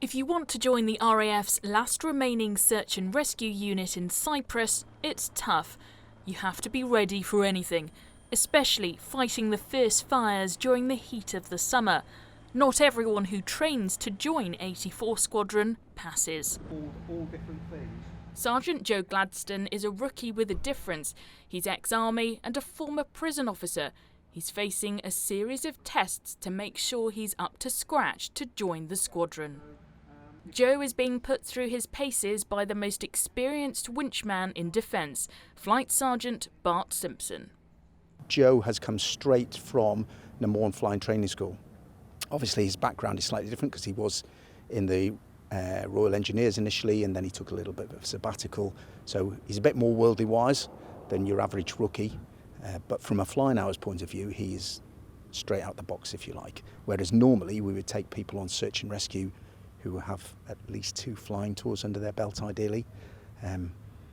If you want to join the RAF's last remaining search and rescue unit in Cyprus, it's tough. You have to be ready for anything, especially fighting the fierce fires during the heat of the summer. Not everyone who trains to join 84 Squadron passes. All different things. Sergeant Joe Gladstone is a rookie with a difference. He's ex-army and a former prison officer. He's facing a series of tests to make sure he's up to scratch to join the squadron. Joe is being put through his paces by the most experienced winchman in defence, Flight Sergeant Bart Simpson. Joe has come straight from number 1 flying training school. Obviously his background is slightly different because he was in the Royal Engineers initially, and then he took a little bit of a sabbatical. So he's a bit more worldly wise than your average rookie. But from a flying hours point of view, he's straight out the box, if you like. Whereas normally we would take people on search and rescue who have at least 2 flying tours under their belt, ideally.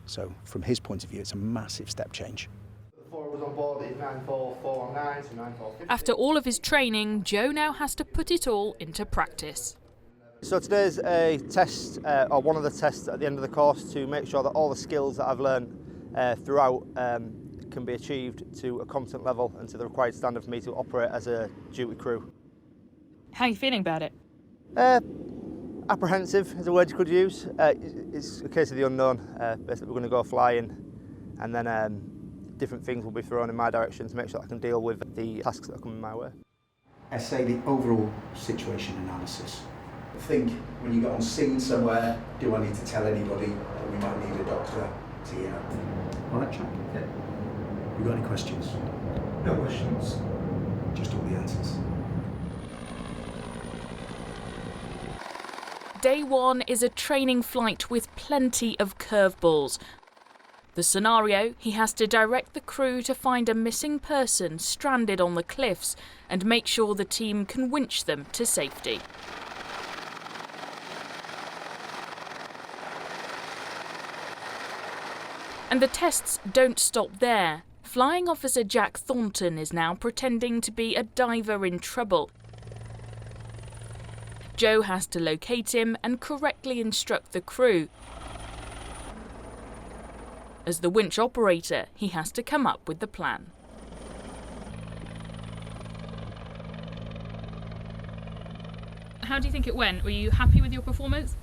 So from his point of view, it's a massive step change. Was on board in 94419 to 9450. After all of his training, Joe now has to put it all into practice. So today's a test, or one of the tests at the end of the course, to make sure that all the skills that I've learned throughout can be achieved to a competent level and to the required standard for me to operate as a duty crew. How are you feeling about it? Apprehensive is a word you could use. It's a case of the unknown. Basically, we're going to go flying, and then different things will be thrown in my direction to make sure I can deal with the tasks that are coming my way. I say the overall situation analysis. Think when you get on scene somewhere, do I need to tell anybody that we might need a doctor to hear? All right, chap? Yeah. You got any questions? No questions. Just all the answers. Day 1 is a training flight with plenty of curveballs. The scenario, he has to direct the crew to find a missing person stranded on the cliffs and make sure the team can winch them to safety. And the tests don't stop there. Flying Officer Jack Thornton is now pretending to be a diver in trouble. Joe has to locate him and correctly instruct the crew. As the winch operator, he has to come up with the plan. How do you think it went? Were you happy with your performance?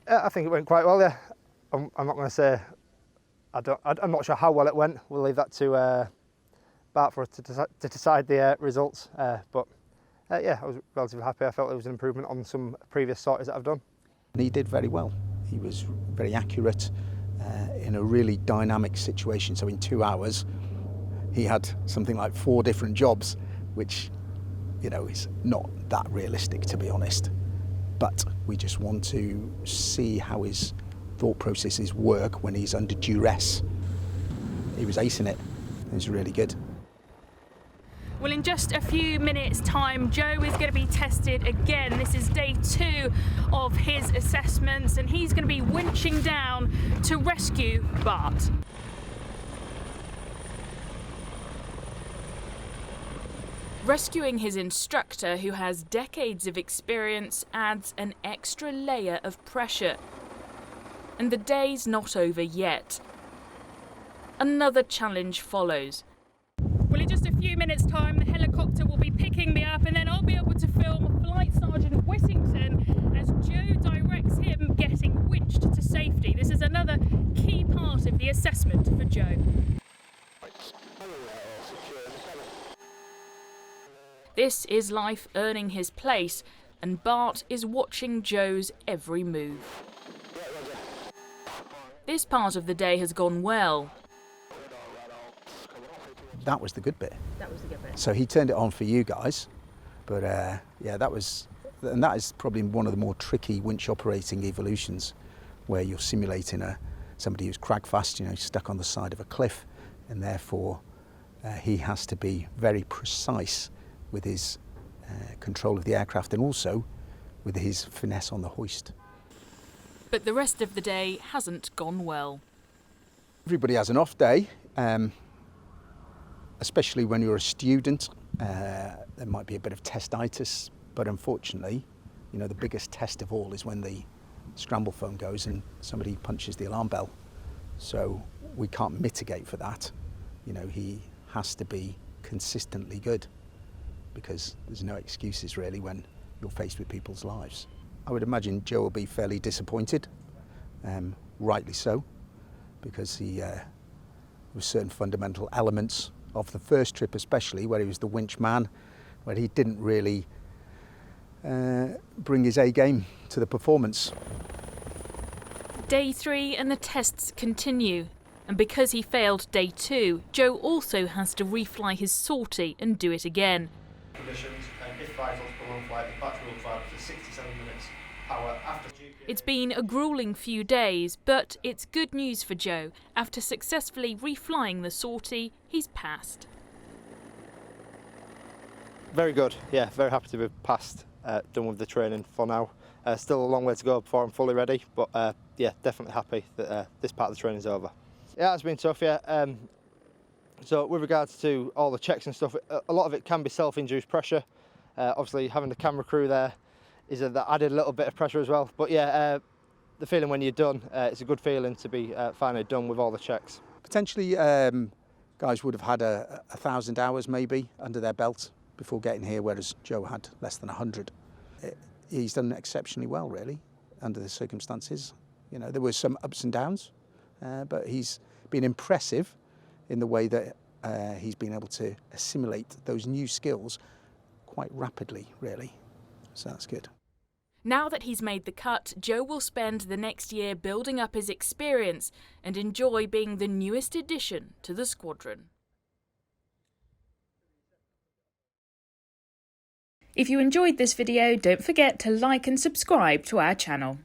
I think it went quite well, yeah. I'm not going to say, I'm not sure how well it went. We'll leave that to Bart for to decide the results. But yeah, I was relatively happy. I felt it was an improvement on some previous sorties that I've done. And he did very well. He was very accurate in a really dynamic situation. So in 2 hours, he had something like 4 different jobs, which, you know, is not that realistic, to be honest. But we just want to see how his thought processes work when he's under duress. He was acing it. It was really good. Well, in just a few minutes' time, Joe is going to be tested again. This is day 2 of his assessments, and he's going to be winching down to rescue Bart. Rescuing his instructor, who has decades of experience, adds an extra layer of pressure. And the day's not over yet. Another challenge follows. Well, in just a few minutes' time, the helicopter will be picking me up, and then I'll be able to film Flight Sergeant Whittington as Joe directs him getting winched to safety. This is another key part of the assessment for Joe. This is life earning his place, and Bart is watching Joe's every move. This part of the day has gone well. That was the good bit. That was the good bit. So he turned it on for you guys, but yeah, that is probably one of the more tricky winch operating evolutions, where you're simulating somebody who's crag fast, you know, stuck on the side of a cliff, and therefore he has to be very precise with his control of the aircraft and also with his finesse on the hoist. But the rest of the day hasn't gone well. Everybody has an off day. Especially when you're a student, there might be a bit of testitis, but unfortunately, You know, the biggest test of all is when the scramble phone goes and somebody punches the alarm bell. So we can't mitigate for that. You know, he has to be consistently good, because there's no excuses really when you're faced with people's lives. I would imagine Joe will be fairly disappointed, rightly so, because there were certain fundamental elements of the first trip especially, where he was the winch man, where he didn't really bring his A game to the performance. Day 3 and the tests continue. And because he failed day 2, Joe also has to refly his sortie and do it again. Conditions, and if vitals prolonged flight, the battery will fire for 67 minutes power after GPA. It's been a gruelling few days, but it's good news for Joe. After successfully reflying the sortie, he's passed. Very good, yeah, very happy to be passed, done with the training for now. Still a long way to go before I'm fully ready, but yeah, definitely happy that this part of the training's over. Yeah, it's been tough, yeah. So with regards to all the checks and stuff, a lot of it can be self-induced pressure. Obviously having the camera crew there that added a little bit of pressure as well. But yeah, the feeling when you're done, it's a good feeling to be finally done with all the checks. Potentially guys would have had 1,000 hours maybe under their belt before getting here, whereas Joe had less than 100. He's done exceptionally well really under the circumstances. You know, there were some ups and downs, but he's been impressive in the way that he's been able to assimilate those new skills quite rapidly, really. So that's good. Now that he's made the cut, Joe will spend the next year building up his experience and enjoy being the newest addition to the squadron. If you enjoyed this video, don't forget to like and subscribe to our channel.